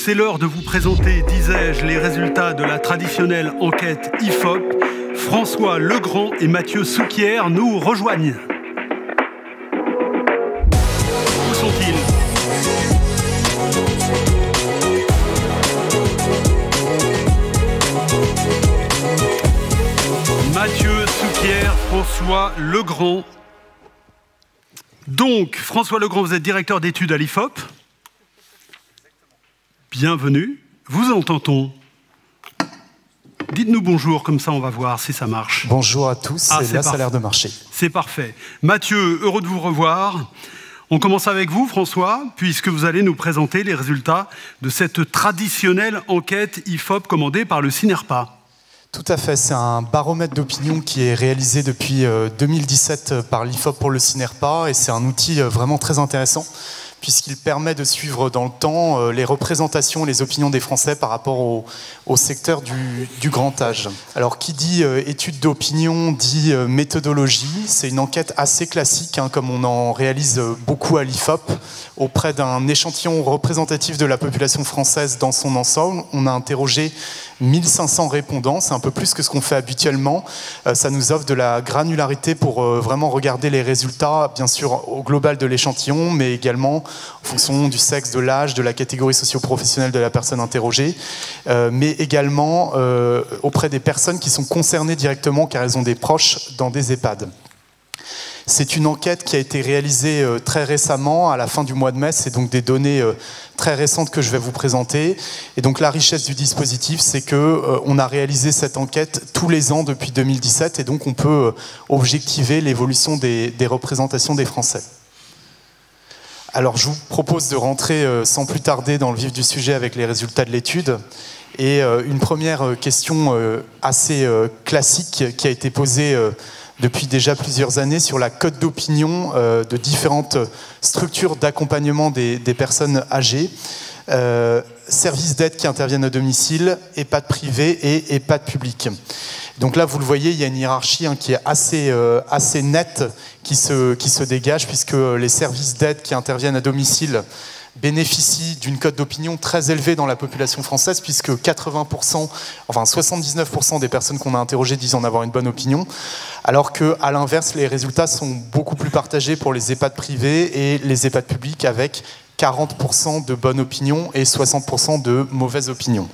c'est l'heure de vous présenter, disais-je, les résultats de la traditionnelle enquête IFOP. François Legrand et Mathieu Souquier nous rejoignent. Où sont-ils ? Mathieu Souquier, François Legrand. Donc, François Legrand, vous êtes directeur d'études à l'IFOP. Bienvenue. Vous entend-on ? Dites-nous bonjour, comme ça on va voir si ça marche. Bonjour à tous, et là ça a l'air de marcher. C'est parfait. Mathieu, heureux de vous revoir. On commence avec vous, François, puisque vous allez nous présenter les résultats de cette traditionnelle enquête IFOP commandée par le CINERPA. Tout à fait, c'est un baromètre d'opinion qui est réalisé depuis 2017 par l'IFOP pour le CINERPA, et c'est un outil vraiment très intéressant, puisqu'il permet de suivre dans le temps les représentations et les opinions des Français par rapport au secteur du grand âge. Alors, qui dit étude d'opinion dit méthodologie. C'est une enquête assez classique, comme on en réalise beaucoup à l'IFOP, auprès d'un échantillon représentatif de la population française dans son ensemble. On a interrogé 1500 répondants, c'est un peu plus que ce qu'on fait habituellement. Ça nous offre de la granularité pour vraiment regarder les résultats, bien sûr au global de l'échantillon, mais également en fonction du sexe, de l'âge, de la catégorie socio-professionnelle de la personne interrogée, mais également auprès des personnes qui sont concernées directement car elles ont des proches dans des EHPAD. C'est une enquête qui a été réalisée très récemment, à la fin du mois de mai. C'est donc des données très récentes que je vais vous présenter. Et donc la richesse du dispositif, c'est qu'on a réalisé cette enquête tous les ans depuis 2017, et donc on peut objectiver l'évolution des représentations des Français. Alors je vous propose de rentrer sans plus tarder dans le vif du sujet avec les résultats de l'étude. Et une première question assez classique qui a été posée depuis déjà plusieurs années sur la cote d'opinion de différentes structures d'accompagnement des personnes âgées, services d'aide qui interviennent au domicile, EHPAD privés et EHPAD publics. Donc là, vous le voyez, il y a une hiérarchie qui est assez nette qui se dégage, puisque les services d'aide qui interviennent à domicile bénéficient d'une cote d'opinion très élevée dans la population française, puisque 79% des personnes qu'on a interrogées disent en avoir une bonne opinion, alors qu'à l'inverse, les résultats sont beaucoup plus partagés pour les EHPAD privés et les EHPAD publics, avec 40% de bonne opinion et 60% de mauvaise opinion.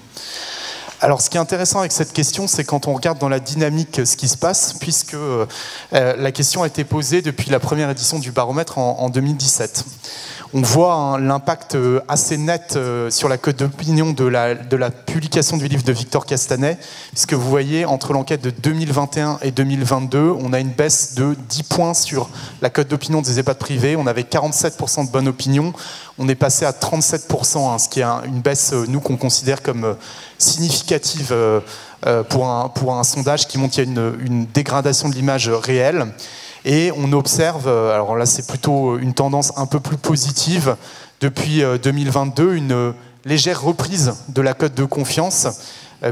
Alors, ce qui est intéressant avec cette question, c'est quand on regarde dans la dynamique ce qui se passe, puisque la question a été posée depuis la première édition du baromètre en 2017. On voit l'impact assez net sur la cote d'opinion de la publication du livre de Victor Castanet, puisque vous voyez, entre l'enquête de 2021 et 2022, on a une baisse de 10 points sur la cote d'opinion des EHPAD privés. On avait 47% de bonne opinion, on est passé à 37%, ce qui est une baisse, nous, qu'on considère comme significative pour un sondage qui montre qu'il y a une dégradation de l'image réelle. Et on observe, alors là c'est plutôt une tendance un peu plus positive, depuis 2022, une légère reprise de la cote de confiance,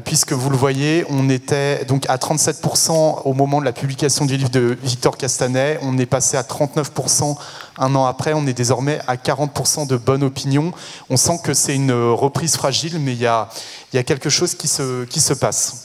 puisque vous le voyez, on était donc à 37% au moment de la publication du livre de Victor Castanet, on est passé à 39% un an après, on est désormais à 40% de bonne opinion. On sent que c'est une reprise fragile, mais il y a quelque chose qui se passe.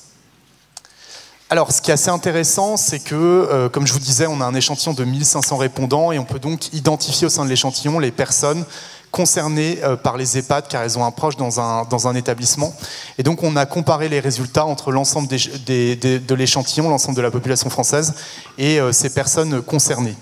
Alors, ce qui est assez intéressant, c'est que, comme je vous disais, on a un échantillon de 1500 répondants, et on peut donc identifier au sein de l'échantillon les personnes concernées par les EHPAD, car elles ont un proche dans un établissement. Et donc, on a comparé les résultats entre l'ensemble de l'échantillon, l'ensemble de la population française, et ces personnes concernées.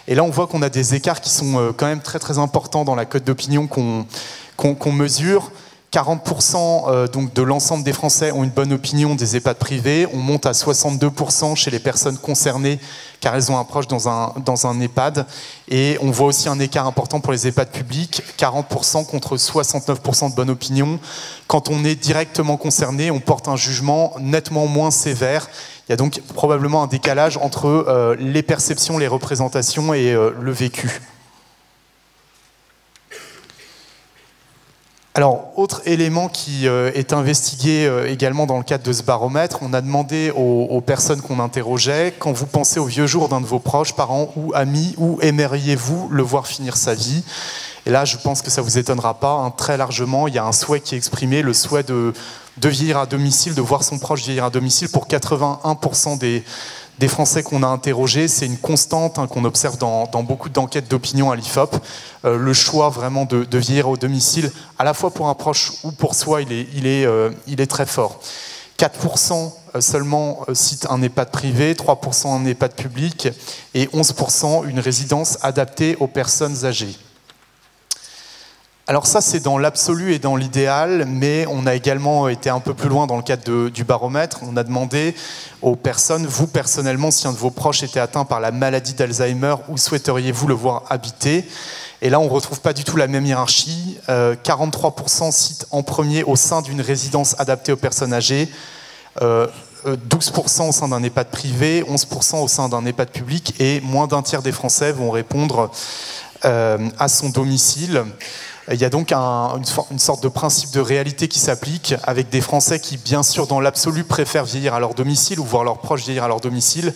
Et là, on voit qu'on a des écarts qui sont quand même très très importants dans la cote d'opinion qu'on mesure. 40% donc de l'ensemble des Français ont une bonne opinion des EHPAD privés. On monte à 62% chez les personnes concernées car elles ont un proche dans un EHPAD. Et on voit aussi un écart important pour les EHPAD publics, 40% contre 69% de bonne opinion. Quand on est directement concerné, on porte un jugement nettement moins sévère. Il y a donc probablement un décalage entre les perceptions, les représentations et le vécu. Alors, autre élément qui est investigué également dans le cadre de ce baromètre, on a demandé aux personnes qu'on interrogeait, quand vous pensez au vieux jour d'un de vos proches, parents ou amis, où aimeriez-vous le voir finir sa vie ? Et là, je pense que ça ne vous étonnera pas, hein, très largement, il y a un souhait qui est exprimé, le souhait de vieillir à domicile, de voir son proche vieillir à domicile. Pour 81% des Français qu'on a interrogés, c'est une constante, hein, qu'on observe dans beaucoup d'enquêtes d'opinion à l'IFOP. Le choix vraiment de vieillir au domicile, à la fois pour un proche ou pour soi, il est très fort. 4% seulement citent un EHPAD privé, 3% un EHPAD public et 11% une résidence adaptée aux personnes âgées. Alors ça, c'est dans l'absolu et dans l'idéal, mais on a également été un peu plus loin dans le cadre du baromètre. On a demandé aux personnes, vous personnellement, si un de vos proches était atteint par la maladie d'Alzheimer, où souhaiteriez-vous le voir habiter? Et là, on ne retrouve pas du tout la même hiérarchie. 43% citent en premier au sein d'une résidence adaptée aux personnes âgées, 12% au sein d'un EHPAD privé, 11% au sein d'un EHPAD public, et moins d'un tiers des Français vont répondre à son domicile. Il y a donc une sorte de principe de réalité qui s'applique, avec des Français qui, bien sûr, dans l'absolu, préfèrent vieillir à leur domicile ou voir leurs proches vieillir à leur domicile,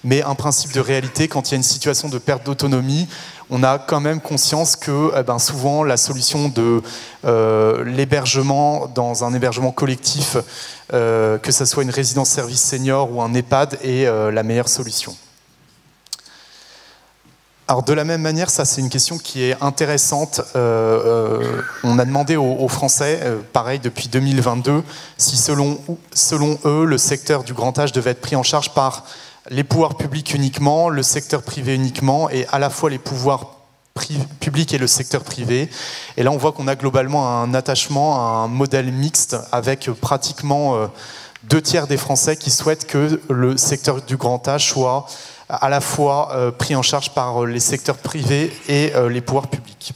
mais un principe de réalité, quand il y a une situation de perte d'autonomie, on a quand même conscience que souvent la solution de l'hébergement dans un hébergement collectif, que ce soit une résidence service senior ou un EHPAD, est la meilleure solution. Alors de la même manière, ça c'est une question qui est intéressante. On a demandé aux Français, pareil depuis 2022, si selon eux, le secteur du grand âge devait être pris en charge par les pouvoirs publics uniquement, le secteur privé uniquement, et à la fois les pouvoirs publics et le secteur privé. Et là on voit qu'on a globalement un attachement à un modèle mixte avec pratiquement 2 tiers des Français qui souhaitent que le secteur du grand âge soit à la fois pris en charge par les secteurs privés et les pouvoirs publics.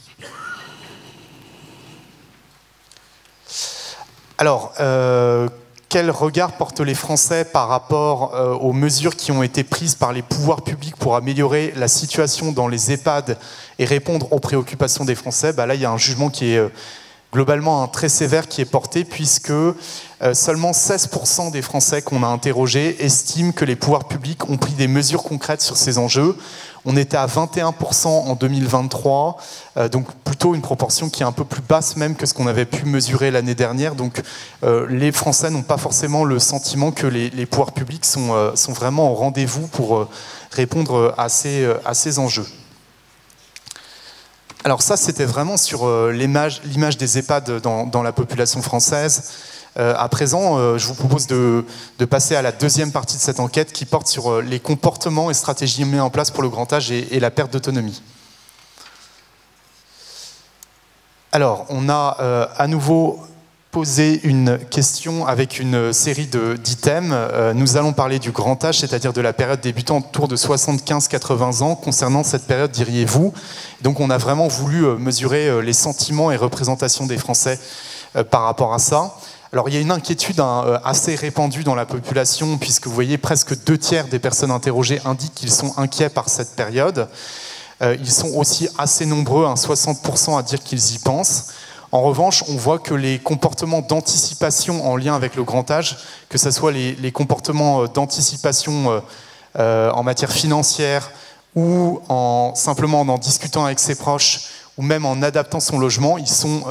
Alors, quel regard portent les Français par rapport aux mesures qui ont été prises par les pouvoirs publics pour améliorer la situation dans les EHPAD et répondre aux préoccupations des Français? Là, il y a un jugement qui est globalement très sévère qui est porté, puisque seulement 16% des Français qu'on a interrogés estiment que les pouvoirs publics ont pris des mesures concrètes sur ces enjeux. On était à 21% en 2023, donc plutôt une proportion qui est un peu plus basse même que ce qu'on avait pu mesurer l'année dernière. Donc les Français n'ont pas forcément le sentiment que les pouvoirs publics sont vraiment au rendez-vous pour répondre à ces enjeux. Alors ça, c'était vraiment sur l'image des EHPAD dans la population française. À présent, je vous propose de passer à la deuxième partie de cette enquête qui porte sur les comportements et stratégies mis en place pour le grand âge et la perte d'autonomie. Alors, on a à nouveau posé une question avec une série d'items. Nous allons parler du grand âge, c'est-à-dire de la période débutant autour de 75-80 ans. Concernant cette période, diriez-vous? Donc on a vraiment voulu mesurer les sentiments et représentations des Français par rapport à ça. Alors il y a une inquiétude assez répandue dans la population, puisque vous voyez presque 2 tiers des personnes interrogées indiquent qu'ils sont inquiets par cette période. Ils sont aussi assez nombreux, 60% à dire qu'ils y pensent. En revanche, on voit que les comportements d'anticipation en lien avec le grand âge, que ce soit les comportements d'anticipation en matière financière ou simplement en discutant avec ses proches ou même en adaptant son logement, ils sont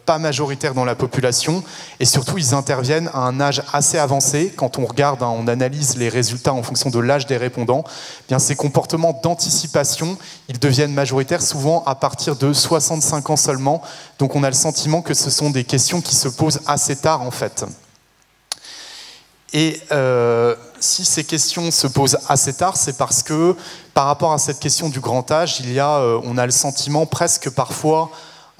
pas majoritaires dans la population, et surtout ils interviennent à un âge assez avancé. Quand on regarde, on analyse les résultats en fonction de l'âge des répondants, bien ces comportements d'anticipation, ils deviennent majoritaires souvent à partir de 65 ans seulement. Donc on a le sentiment que ce sont des questions qui se posent assez tard en fait. Et si ces questions se posent assez tard, c'est parce que par rapport à cette question du grand âge, on a le sentiment presque parfois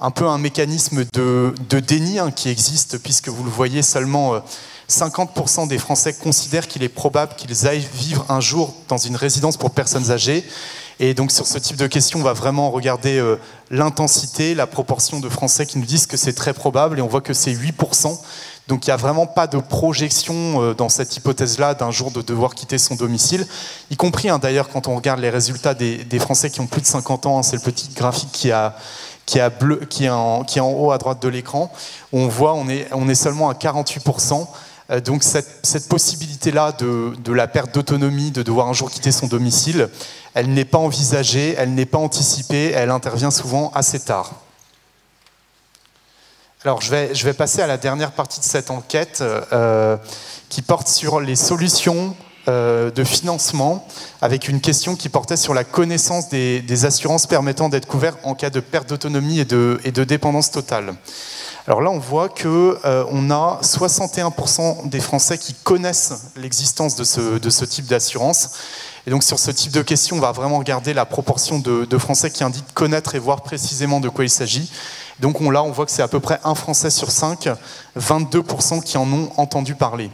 un peu un mécanisme de déni qui existe, puisque vous le voyez, seulement 50% des Français considèrent qu'il est probable qu'ils aillent vivre un jour dans une résidence pour personnes âgées. Et donc sur ce type de questions, on va vraiment regarder l'intensité, la proportion de Français qui nous disent que c'est très probable, et on voit que c'est 8%. Donc il n'y a vraiment pas de projection dans cette hypothèse-là d'un jour de devoir quitter son domicile, y compris d'ailleurs quand on regarde les résultats des Français qui ont plus de 50 ans, c'est le petit graphique qui est en haut à droite de l'écran, on voit on est seulement à 48%. Donc cette possibilité-là de la perte d'autonomie, de devoir un jour quitter son domicile, elle n'est pas envisagée, elle n'est pas anticipée, elle intervient souvent assez tard. Alors, je vais passer à la dernière partie de cette enquête qui porte sur les solutions de financement, avec une question qui portait sur la connaissance des assurances permettant d'être couverts en cas de perte d'autonomie et de dépendance totale. Alors là, on voit qu'on a 61% des Français qui connaissent l'existence de ce type d'assurance. Et donc sur ce type de question, on va vraiment regarder la proportion de Français qui indiquent connaître et voir précisément de quoi il s'agit. Donc là, on voit que c'est à peu près 1 Français sur 5, 22% qui en ont entendu parler,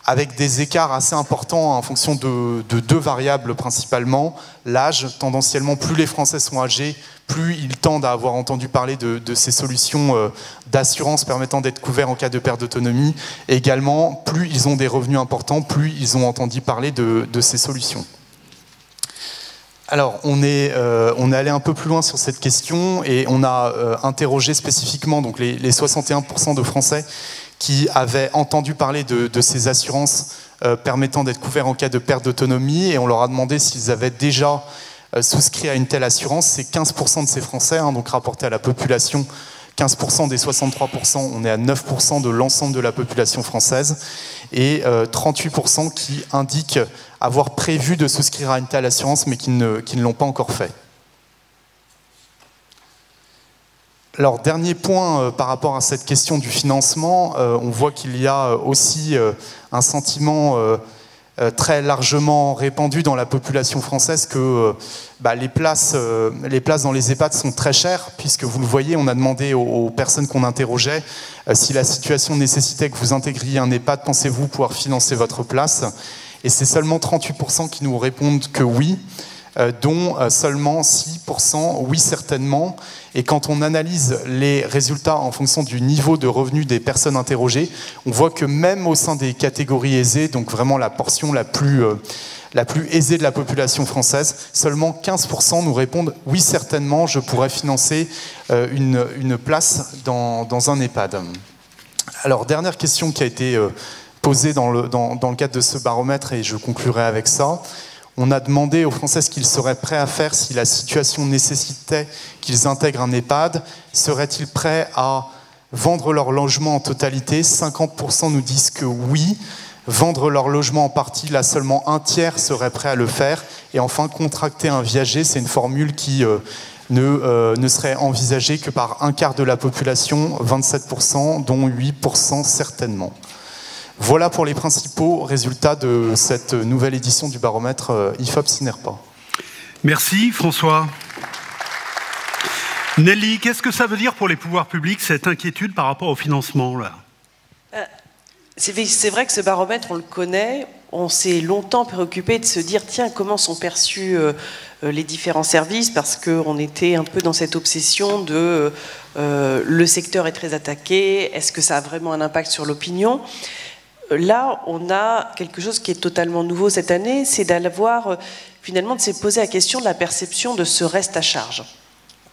avec des écarts assez importants en fonction de 2 variables principalement. L'âge, tendanciellement, plus les Français sont âgés, plus ils tendent à avoir entendu parler de ces solutions d'assurance permettant d'être couverts en cas de perte d'autonomie. Et également, plus ils ont des revenus importants, plus ils ont entendu parler de ces solutions. Alors, on est allé un peu plus loin sur cette question et on a interrogé spécifiquement donc, les 61% de Français qui avaient entendu parler de ces assurances permettant d'être couverts en cas de perte d'autonomie, et on leur a demandé s'ils avaient déjà souscrit à une telle assurance. C'est 15% de ces Français, donc rapporté à la population, 15% des 63%, on est à 9% de l'ensemble de la population française, et 38% qui indiquent avoir prévu de souscrire à une telle assurance, mais qui ne l'ont pas encore fait. Alors, dernier point par rapport à cette question du financement, on voit qu'il y a aussi un sentiment très largement répandu dans la population française que les places dans les EHPAD sont très chères, puisque vous le voyez, on a demandé aux personnes qu'on interrogeait si la situation nécessitait que vous intégriez un EHPAD, pensez-vous pouvoir financer votre place? Et c'est seulement 38% qui nous répondent que oui, dont seulement 6% oui certainement. Et quand on analyse les résultats en fonction du niveau de revenu des personnes interrogées, on voit que même au sein des catégories aisées, donc vraiment la portion la plus aisée de la population française, seulement 15% nous répondent « oui, certainement, je pourrais financer une place dans un EHPAD ». Alors, dernière question qui a été posée dans le cadre de ce baromètre, et je conclurai avec ça. On a demandé aux Français ce qu'ils seraient prêts à faire si la situation nécessitait qu'ils intègrent un EHPAD. Seraient-ils prêts à vendre leur logement en totalité? 50% nous disent que oui. Vendre leur logement en partie, là seulement un tiers serait prêt à le faire. Et enfin, contracter un viager, c'est une formule qui ne serait envisagée que par un quart de la population, 27%, dont 8% certainement. Voilà pour les principaux résultats de cette nouvelle édition du baromètre IFOP-SINERPA. Merci François. Nelly, qu'est-ce que ça veut dire pour les pouvoirs publics, cette inquiétude par rapport au financement là? C'est vrai que ce baromètre, on le connaît. On s'est longtemps préoccupé de se dire, tiens, comment sont perçus les différents services, parce qu'on était un peu dans cette obsession de le secteur est très attaqué, est-ce que ça a vraiment un impact sur l'opinion? Là, on a quelque chose qui est totalement nouveau cette année, c'est d'avoir finalement de se poser la question de la perception de ce reste à charge,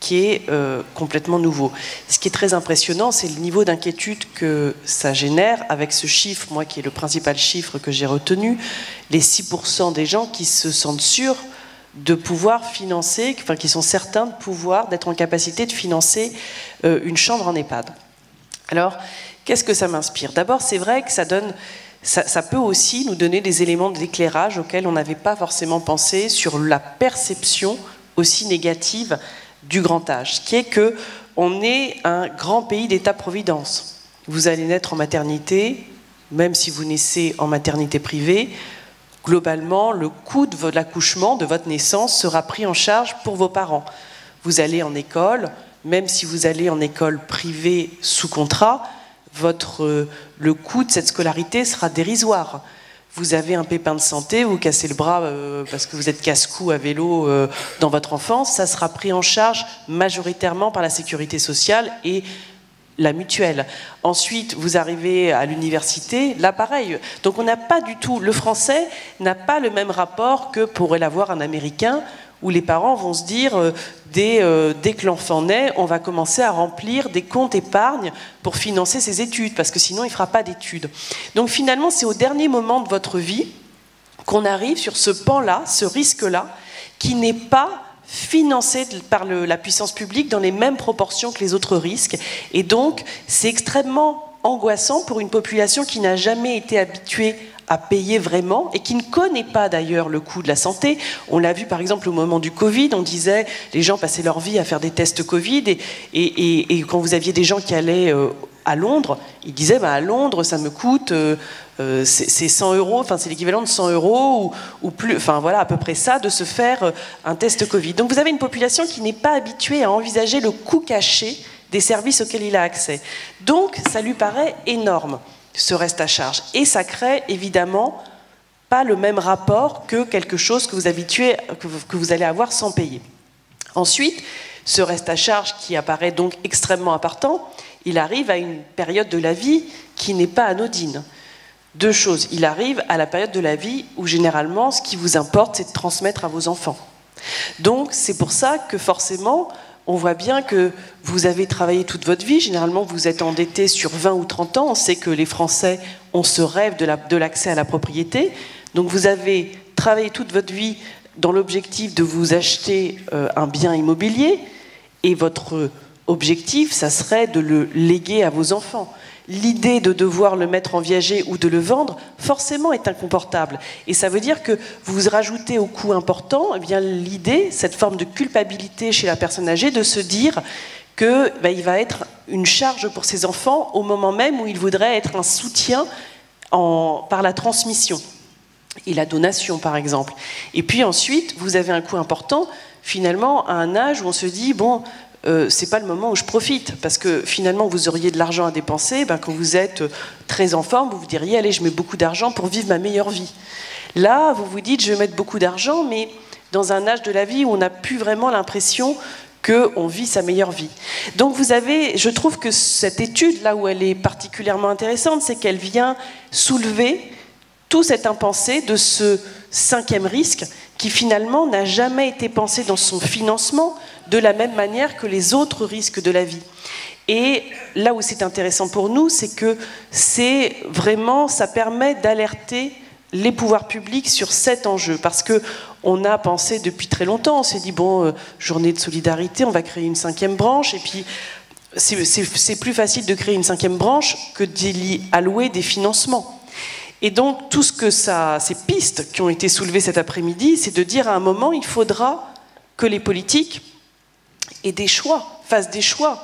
qui est complètement nouveau. Ce qui est très impressionnant, c'est le niveau d'inquiétude que ça génère avec ce chiffre, moi qui est le principal chiffre que j'ai retenu, les 6% des gens qui se sentent sûrs de pouvoir financer, enfin qui sont certains de pouvoir, d'être en capacité de financer une chambre en EHPAD. Alors, qu'est-ce que ça m'inspire? D'abord, c'est vrai que ça peut aussi nous donner des éléments d'éclairage auxquels on n'avait pas forcément pensé sur la perception aussi négative du grand âge, ce qui est qu'on est un grand pays d'État-providence. Vous allez naître en maternité, même si vous naissez en maternité privée, globalement, le coût de l'accouchement, de votre naissance, sera pris en charge pour vos parents. Vous allez en école, même si vous allez en école privée sous contrat, le coût de cette scolarité sera dérisoire. Vous avez un pépin de santé, vous cassez le bras parce que vous êtes casse-cou à vélo dans votre enfance, ça sera pris en charge majoritairement par la sécurité sociale et la mutuelle. Ensuite, vous arrivez à l'université, là pareil. Donc on n'a pas du tout, le français n'a pas le même rapport que pourrait l'avoir un Américain, où les parents vont se dire, dès que l'enfant naît, on va commencer à remplir des comptes épargne pour financer ses études, parce que sinon il ne fera pas d'études. Donc finalement, c'est au dernier moment de votre vie qu'on arrive sur ce pan-là, ce risque-là, qui n'est pas financés par la puissance publique dans les mêmes proportions que les autres risques. Et donc, c'est extrêmement angoissant pour une population qui n'a jamais été habituée à payer vraiment et qui ne connaît pas d'ailleurs le coût de la santé. On l'a vu par exemple au moment du Covid, on disait les gens passaient leur vie à faire des tests Covid et quand vous aviez des gens qui allaient à Londres, ils disaient bah, à Londres ça me coûte c'est 100 €, enfin c'est l'équivalent de 100 € ou plus, enfin voilà à peu près ça de se faire un test Covid. Donc vous avez une population qui n'est pas habituée à envisager le coût caché des services auxquels il a accès. Donc ça lui paraît énorme, ce reste à charge. Et ça crée évidemment pas le même rapport que quelque chose que vous allez avoir sans payer. Ensuite, ce reste à charge qui apparaît donc extrêmement important, il arrive à une période de la vie qui n'est pas anodine. Deux choses, il arrive à la période de la vie où généralement ce qui vous importe c'est de transmettre à vos enfants. Donc c'est pour ça que forcément on voit bien que vous avez travaillé toute votre vie, généralement vous êtes endetté sur 20 ou 30 ans, on sait que les Français ont ce rêve de l'accès à la propriété, donc vous avez travaillé toute votre vie dans l'objectif de vous acheter un bien immobilier, et votre objectif, ça serait de le léguer à vos enfants. L'idée de devoir le mettre en viager ou de le vendre, forcément est inconfortable. Et ça veut dire que vous rajoutez au coût important, eh bien l'idée, cette forme de culpabilité chez la personne âgée, de se dire que il va être une charge pour ses enfants au moment même où il voudrait être un soutien par la transmission et la donation, par exemple. Et puis ensuite, vous avez un coût important, finalement, à un âge où on se dit, bon, c'est pas le moment où je profite, parce que finalement vous auriez de l'argent à dépenser, quand vous êtes très en forme, vous vous diriez allez je mets beaucoup d'argent pour vivre ma meilleure vie. Là vous vous dites je vais mettre beaucoup d'argent, mais dans un âge de la vie où on n'a plus vraiment l'impression qu'on vit sa meilleure vie. Donc vous avez, je trouve que cette étude là où elle est particulièrement intéressante, c'est qu'elle vient soulever tout cet impensé de ce cinquième risque qui finalement n'a jamais été pensé dans son financement de la même manière que les autres risques de la vie. Et là où c'est intéressant pour nous, c'est que c'est vraiment, ça permet d'alerter les pouvoirs publics sur cet enjeu, parce que on a pensé depuis très longtemps, on s'est dit bon, journée de solidarité, on va créer une cinquième branche, et puis c'est plus facile de créer une cinquième branche que d'y allouer des financements. Et donc tout ce que ces pistes qui ont été soulevées cet après-midi, c'est de dire à un moment, il faudra que les politiques aient des choix, fassent des choix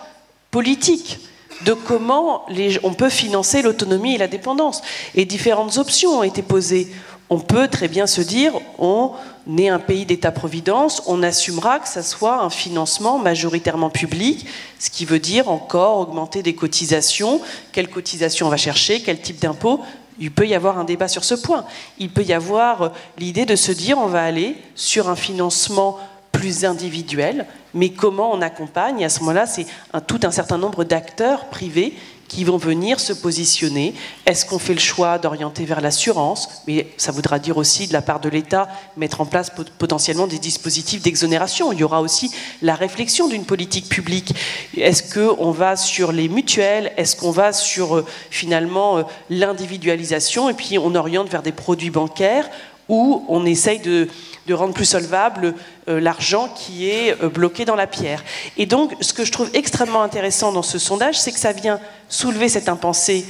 politiques de comment on peut financer l'autonomie et la dépendance. Et différentes options ont été posées. On peut très bien se dire, on est un pays d'État-providence, on assumera que ça soit un financement majoritairement public, ce qui veut dire encore augmenter des cotisations. Quelles cotisations on va chercher, quel type d'impôt? Il peut y avoir un débat sur ce point. Il peut y avoir l'idée de se dire, on va aller sur un financement plus individuel, mais comment on accompagne? Et à ce moment-là, c'est tout un certain nombre d'acteurs privés qui vont venir se positionner. Est-ce qu'on fait le choix d'orienter vers l'assurance? Mais ça voudra dire aussi, de la part de l'État, mettre en place potentiellement des dispositifs d'exonération. Il y aura aussi la réflexion d'une politique publique. Est-ce qu'on va sur les mutuelles? Est-ce qu'on va sur, finalement, l'individualisation? Et puis, on oriente vers des produits bancaires où on essaye de rendre plus solvable l'argent qui est bloqué dans la pierre. Et donc, ce que je trouve extrêmement intéressant dans ce sondage, c'est que ça vient soulever cette impensée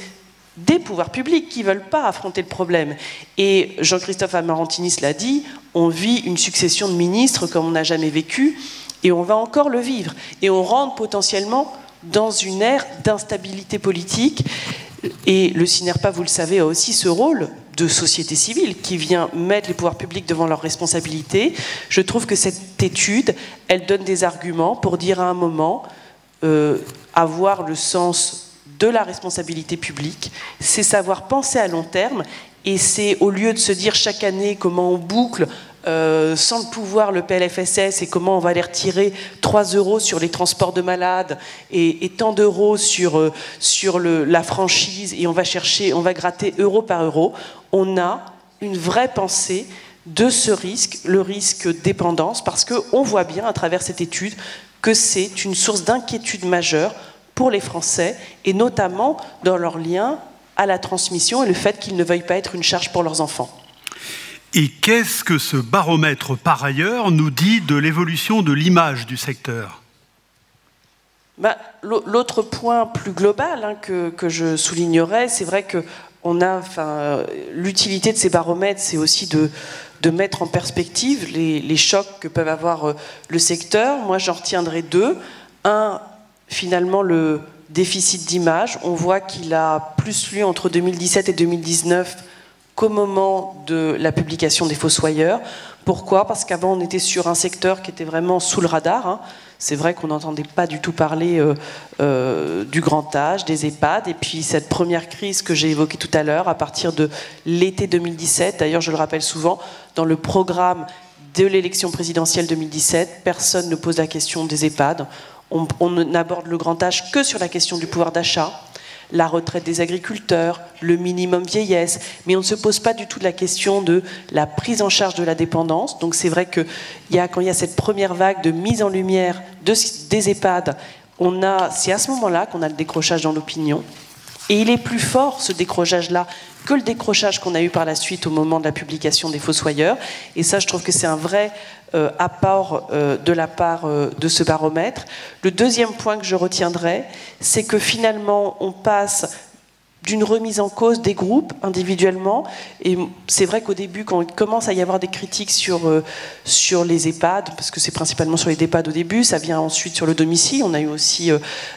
des pouvoirs publics qui ne veulent pas affronter le problème. Et Jean-Christophe Amarantini l'a dit, on vit une succession de ministres comme on n'a jamais vécu, et on va encore le vivre. Et on rentre potentiellement dans une ère d'instabilité politique. Et le CINERPA, vous le savez, a aussi ce rôle de société civile qui vient mettre les pouvoirs publics devant leurs responsabilités. Je trouve que cette étude, elle donne des arguments pour dire à un moment, avoir le sens de la responsabilité publique, c'est savoir penser à long terme, et c'est au lieu de se dire chaque année comment on boucle sans le pouvoir le PLFSS et comment on va aller retirer 3 € sur les transports de malades et tant d'euros sur la franchise, et on va gratter euro par euro. On a une vraie pensée de ce risque, le risque dépendance, parce qu'on voit bien à travers cette étude que c'est une source d'inquiétude majeure pour les Français, et notamment dans leur lien à la transmission et le fait qu'ils ne veuillent pas être une charge pour leurs enfants. Et qu'est-ce que ce baromètre, par ailleurs, nous dit de l'évolution de l'image du secteur ? L'autre point plus global que je soulignerais, c'est vrai que l'utilité de ces baromètres, c'est aussi de mettre en perspective les chocs que peuvent avoir le secteur. Moi, j'en retiendrai deux. Un, finalement, le déficit d'image. On voit qu'il a plus flué entre 2017 et 2019 qu'au moment de la publication des Fossoyeurs. Pourquoi ? Parce qu'avant, on était sur un secteur qui était vraiment sous le radar. C'est vrai qu'on n'entendait pas du tout parler du grand âge, des EHPAD. Et puis cette première crise que j'ai évoquée tout à l'heure, à partir de l'été 2017, d'ailleurs je le rappelle souvent, dans le programme de l'élection présidentielle 2017, personne ne pose la question des EHPAD. On n'aborde le grand âge que sur la question du pouvoir d'achat, la retraite des agriculteurs, le minimum vieillesse, mais on ne se pose pas du tout la question de la prise en charge de la dépendance. Donc c'est vrai que quand il y a cette première vague de mise en lumière des EHPAD, c'est à ce moment-là qu'on a le décrochage dans l'opinion. Et il est plus fort, ce décrochage-là, que le décrochage qu'on a eu par la suite au moment de la publication des Fossoyeurs. Et ça, je trouve que c'est un vrai apport de la part de ce baromètre. Le deuxième point que je retiendrai, c'est que finalement, on passe d'une remise en cause des groupes individuellement. Et c'est vrai qu'au début, quand il commence à y avoir des critiques sur les EHPAD, parce que c'est principalement sur les EHPAD au début, ça vient ensuite sur le domicile. On a eu aussi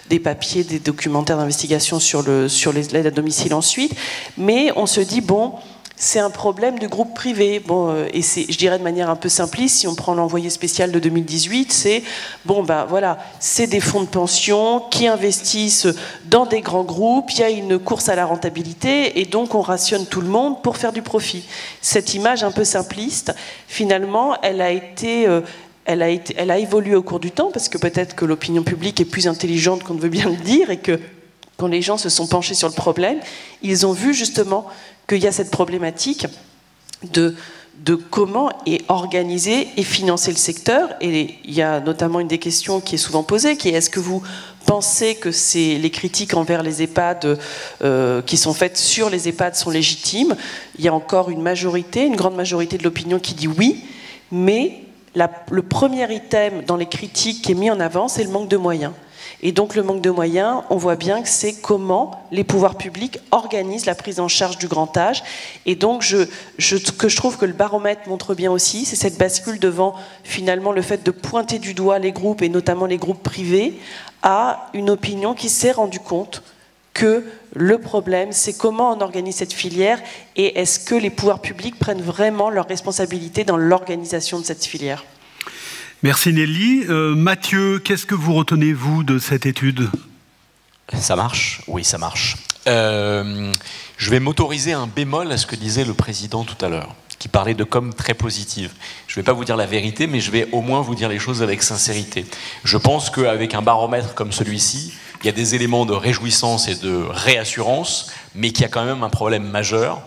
des papiers, des documentaires d'investigation sur l'aide à domicile ensuite. Mais on se dit, bon, c'est un problème du groupe privé. Et je dirais de manière un peu simpliste, si on prend l'envoyé spécial de 2018, c'est c'est des fonds de pension qui investissent dans des grands groupes, il y a une course à la rentabilité et donc on rationne tout le monde pour faire du profit. Cette image un peu simpliste, finalement, elle a évolué au cours du temps parce que peut-être que l'opinion publique est plus intelligente qu'on ne veut bien le dire et que quand les gens se sont penchés sur le problème, ils ont vu justement qu'il y a cette problématique de comment est organisé et financé le secteur. Et il y a notamment une des questions qui est souvent posée, qui est est-ce que vous pensez que les critiques envers les EHPAD qui sont faites sur les EHPAD sont légitimes ? Il y a encore une grande majorité de l'opinion qui dit oui, mais le premier item dans les critiques qui est mis en avant, c'est le manque de moyens. Et donc le manque de moyens, on voit bien que c'est comment les pouvoirs publics organisent la prise en charge du grand âge. Et donc ce que je trouve que le baromètre montre bien aussi, c'est cette bascule devant finalement le fait de pointer du doigt les groupes, et notamment les groupes privés, à une opinion qui s'est rendue compte que le problème, c'est comment on organise cette filière et est-ce que les pouvoirs publics prennent vraiment leurs responsabilités dans l'organisation de cette filière. Merci Nelly. Mathieu, qu'est-ce que vous retenez, vous, de cette étude ? Ça marche ? Oui, ça marche. Je vais m'autoriser un bémol à ce que disait le président tout à l'heure, qui parlait de com très positive. Je ne vais pas vous dire la vérité, mais je vais au moins vous dire les choses avec sincérité. Je pense qu'avec un baromètre comme celui-ci, il y a des éléments de réjouissance et de réassurance, mais qu'il y a quand même un problème majeur,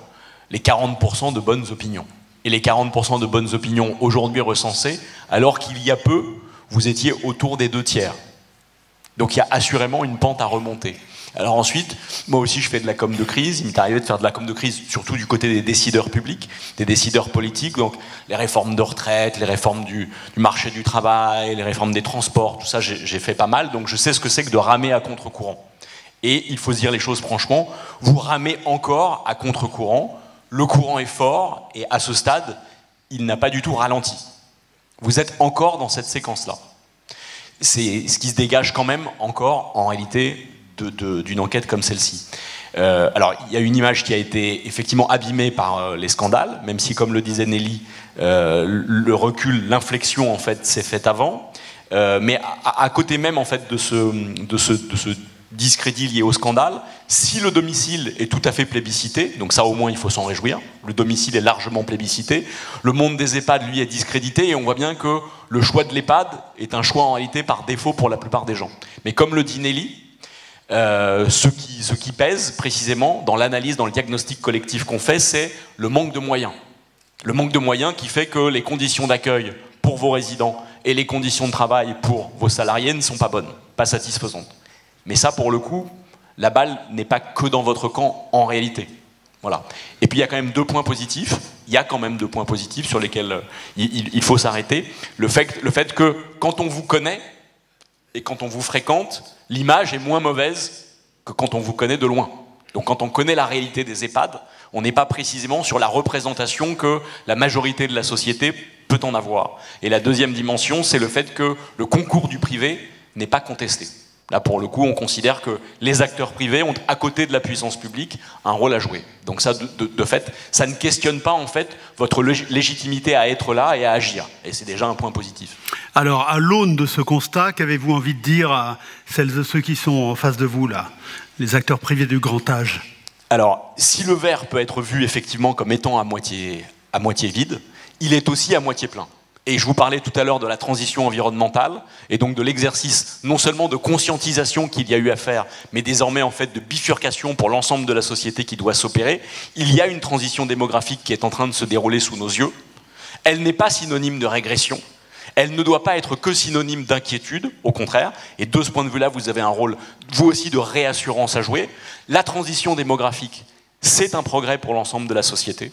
les 40% de bonnes opinions. Et les 40% de bonnes opinions aujourd'hui recensées, alors qu'il y a peu, vous étiez autour des 2/3. Donc il y a assurément une pente à remonter. Alors ensuite, moi aussi je fais de la com de crise, il m'est arrivé de faire de la com de crise surtout du côté des décideurs publics, des décideurs politiques, donc les réformes de retraite, les réformes du marché du travail, les réformes des transports, tout ça j'ai fait pas mal, donc je sais ce que c'est que de ramer à contre-courant. Et il faut se dire les choses franchement, vous ramez encore à contre-courant, le courant est fort et à ce stade, il n'a pas du tout ralenti. Vous êtes encore dans cette séquence-là. C'est ce qui se dégage quand même encore en réalité d'une enquête comme celle-ci. Alors, il y a une image qui a été effectivement abîmée par les scandales, même si, comme le disait Nelly, le recul, l'inflexion en fait s'est faite avant. Mais à côté même en fait de ce discrédit lié au scandale, si le domicile est tout à fait plébiscité, donc ça au moins il faut s'en réjouir, le domicile est largement plébiscité, le monde des EHPAD lui est discrédité et on voit bien que le choix de l'EHPAD est un choix en réalité par défaut pour la plupart des gens. Mais comme le dit Nelly, ce qui pèse précisément dans l'analyse, dans le diagnostic collectif qu'on fait, c'est le manque de moyens. Le manque de moyens qui fait que les conditions d'accueil pour vos résidents et les conditions de travail pour vos salariés ne sont pas bonnes, pas satisfaisantes. Mais ça, pour le coup, la balle n'est pas que dans votre camp en réalité. Voilà. Et puis il y a quand même deux points positifs. Il y a quand même deux points positifs sur lesquels il faut s'arrêter. Le fait que quand on vous connaît et quand on vous fréquente, l'image est moins mauvaise que quand on vous connaît de loin. Donc quand on connaît la réalité des EHPAD, on n'est pas précisément sur la représentation que la majorité de la société peut en avoir. Et la deuxième dimension, c'est le fait que le concours du privé n'est pas contesté. Là, pour le coup, on considère que les acteurs privés ont, à côté de la puissance publique, un rôle à jouer. Donc ça, de fait, ça ne questionne pas, en fait, votre légitimité à être là et à agir. Et c'est déjà un point positif. Alors, à l'aune de ce constat, qu'avez-vous envie de dire à celles et ceux qui sont en face de vous, là, les acteurs privés du grand âge? Alors, si le verre peut être vu, effectivement, comme étant à moitié vide, il est aussi à moitié plein. Et je vous parlais tout à l'heure de la transition environnementale, et donc de l'exercice non seulement de conscientisation qu'il y a eu à faire, mais désormais en fait de bifurcation pour l'ensemble de la société qui doit s'opérer. Il y a une transition démographique qui est en train de se dérouler sous nos yeux. Elle n'est pas synonyme de régression, elle ne doit pas être que synonyme d'inquiétude, au contraire, et de ce point de vue-là, vous avez un rôle, vous aussi, de réassurance à jouer. La transition démographique, c'est un progrès pour l'ensemble de la société.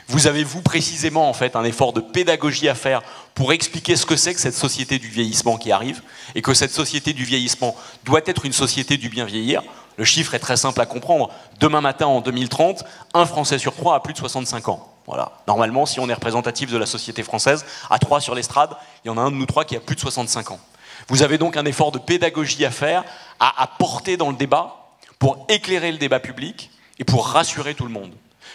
Vous avez, vous, précisément, en fait, un effort de pédagogie à faire pour expliquer ce que c'est que cette société du vieillissement qui arrive, et que cette société du vieillissement doit être une société du bien vieillir. Le chiffre est très simple à comprendre. Demain matin, en 2030, un Français sur 3 a plus de 65 ans. Voilà. Normalement, si on est représentatif de la société française, à 3 sur l'estrade, il y en a un de nous 3 qui a plus de 65 ans. Vous avez donc un effort de pédagogie à faire, à porter dans le débat, pour éclairer le débat public et pour rassurer tout le monde.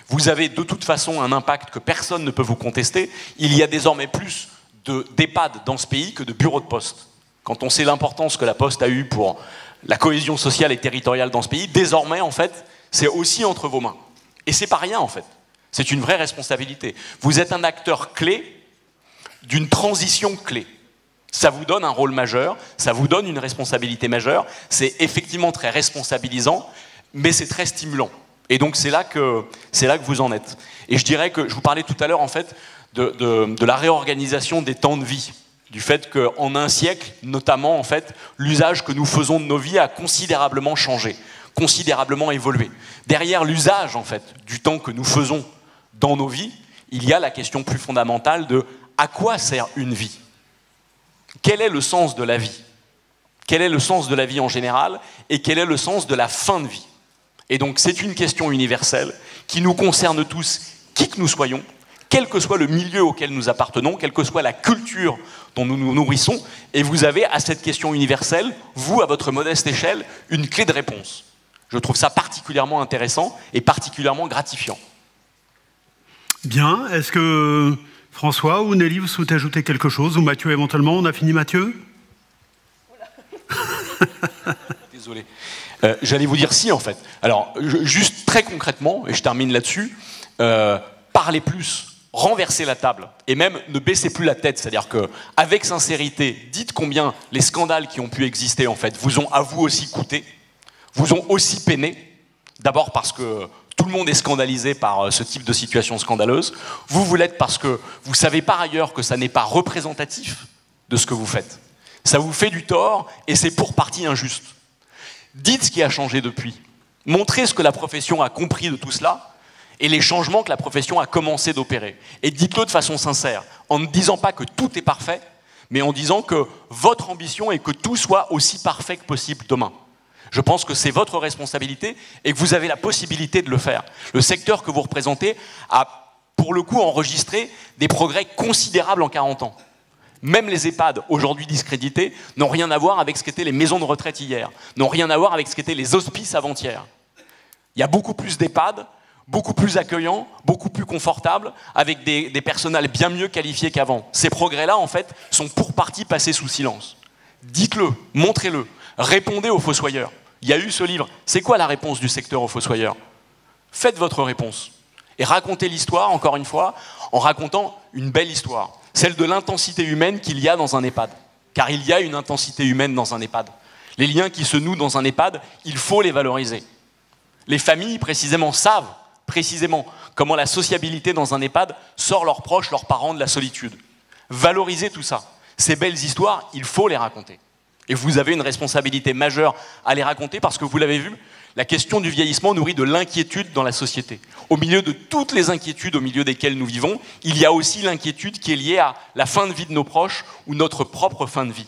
Vous avez de toute façon un impact que personne ne peut vous contester. Il y a désormais plus d'EHPAD dans ce pays que de bureaux de poste. Quand on sait l'importance que la Poste a eue pour la cohésion sociale et territoriale dans ce pays, désormais, en fait, c'est aussi entre vos mains. Et c'est pas rien, en fait. C'est une vraie responsabilité. Vous êtes un acteur clé d'une transition clé. Ça vous donne un rôle majeur, ça vous donne une responsabilité majeure. C'est effectivement très responsabilisant, mais c'est très stimulant. Et donc c'est là que vous en êtes. Et je dirais que, je vous parlais tout à l'heure en fait de la réorganisation des temps de vie, du fait qu'en un siècle, notamment en fait, l'usage que nous faisons de nos vies a considérablement changé, considérablement évolué. Derrière l'usage en fait du temps que nous faisons dans nos vies, il y a la question plus fondamentale de à quoi sert une vie? Quel est le sens de la vie? Quel est le sens de la vie en général? Et quel est le sens de la fin de vie? Et donc c'est une question universelle qui nous concerne tous, qui que nous soyons, quel que soit le milieu auquel nous appartenons, quelle que soit la culture dont nous nous nourrissons, et vous avez à cette question universelle, vous, à votre modeste échelle, une clé de réponse. Je trouve ça particulièrement intéressant et particulièrement gratifiant. Bien, est-ce que François ou Nelly, vous souhaitez ajouter quelque chose, ou Mathieu éventuellement? On a fini Mathieu? Désolé. J'allais vous dire si, en fait. Alors, juste très concrètement, et je termine là-dessus, parlez plus, renversez la table, et même ne baissez plus la tête. C'est-à-dire qu'avec sincérité, dites combien les scandales qui ont pu exister, en fait, vous ont à vous aussi coûté, vous ont aussi peiné, d'abord parce que tout le monde est scandalisé par ce type de situation scandaleuse, vous l'êtes parce que vous savez par ailleurs que ça n'est pas représentatif de ce que vous faites. Ça vous fait du tort, et c'est pour partie injuste. Dites ce qui a changé depuis. Montrez ce que la profession a compris de tout cela et les changements que la profession a commencé d'opérer. Et dites-le de façon sincère, en ne disant pas que tout est parfait, mais en disant que votre ambition est que tout soit aussi parfait que possible demain. Je pense que c'est votre responsabilité et que vous avez la possibilité de le faire. Le secteur que vous représentez a, pour le coup, enregistré des progrès considérables en 40 ans. Même les EHPAD, aujourd'hui discrédités, n'ont rien à voir avec ce qu'étaient les maisons de retraite hier, n'ont rien à voir avec ce qu'étaient les hospices avant-hier. Il y a beaucoup plus d'EHPAD, beaucoup plus accueillants, beaucoup plus confortables, avec des personnels bien mieux qualifiés qu'avant. Ces progrès-là, en fait, sont pour partie passés sous silence. Dites-le, montrez-le, répondez aux fossoyeurs. Il y a eu ce livre. C'est quoi la réponse du secteur aux fossoyeurs? Faites votre réponse. Et racontez l'histoire, encore une fois, en racontant une belle histoire. Celle de l'intensité humaine qu'il y a dans un EHPAD. Car il y a une intensité humaine dans un EHPAD. Les liens qui se nouent dans un EHPAD, il faut les valoriser. Les familles, précisément, savent précisément comment la sociabilité dans un EHPAD sort leurs proches, leurs parents de la solitude. Valorisez tout ça. Ces belles histoires, il faut les raconter. Et vous avez une responsabilité majeure à les raconter parce que vous l'avez vu, La question du vieillissement nourrit de l'inquiétude dans la société. Au milieu de toutes les inquiétudes au milieu desquelles nous vivons, il y a aussi l'inquiétude qui est liée à la fin de vie de nos proches ou notre propre fin de vie.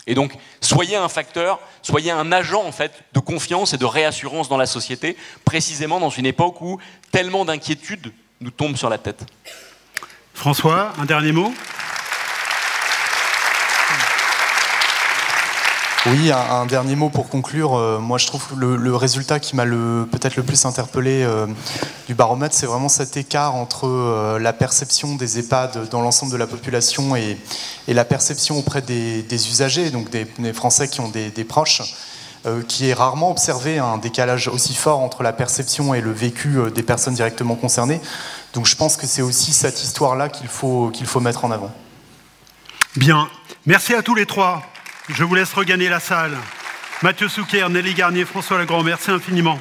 Et donc, soyez un facteur, soyez un agent en fait, de confiance et de réassurance dans la société, précisément dans une époque où tellement d'inquiétudes nous tombent sur la tête. François, un dernier mot ? Oui, un dernier mot pour conclure. Moi, je trouve que le résultat qui m'a peut-être le plus interpellé du baromètre, c'est vraiment cet écart entre la perception des EHPAD dans l'ensemble de la population et la perception auprès des usagers, donc des Français qui ont des proches, qui est rarement observé un décalage aussi fort entre la perception et le vécu des personnes directement concernées. Donc je pense que c'est aussi cette histoire-là qu'il faut mettre en avant. Bien, merci à tous les trois. Je vous laisse regagner la salle. Mathieu Souquer, Nelly Garnier, François Legrand, merci infiniment.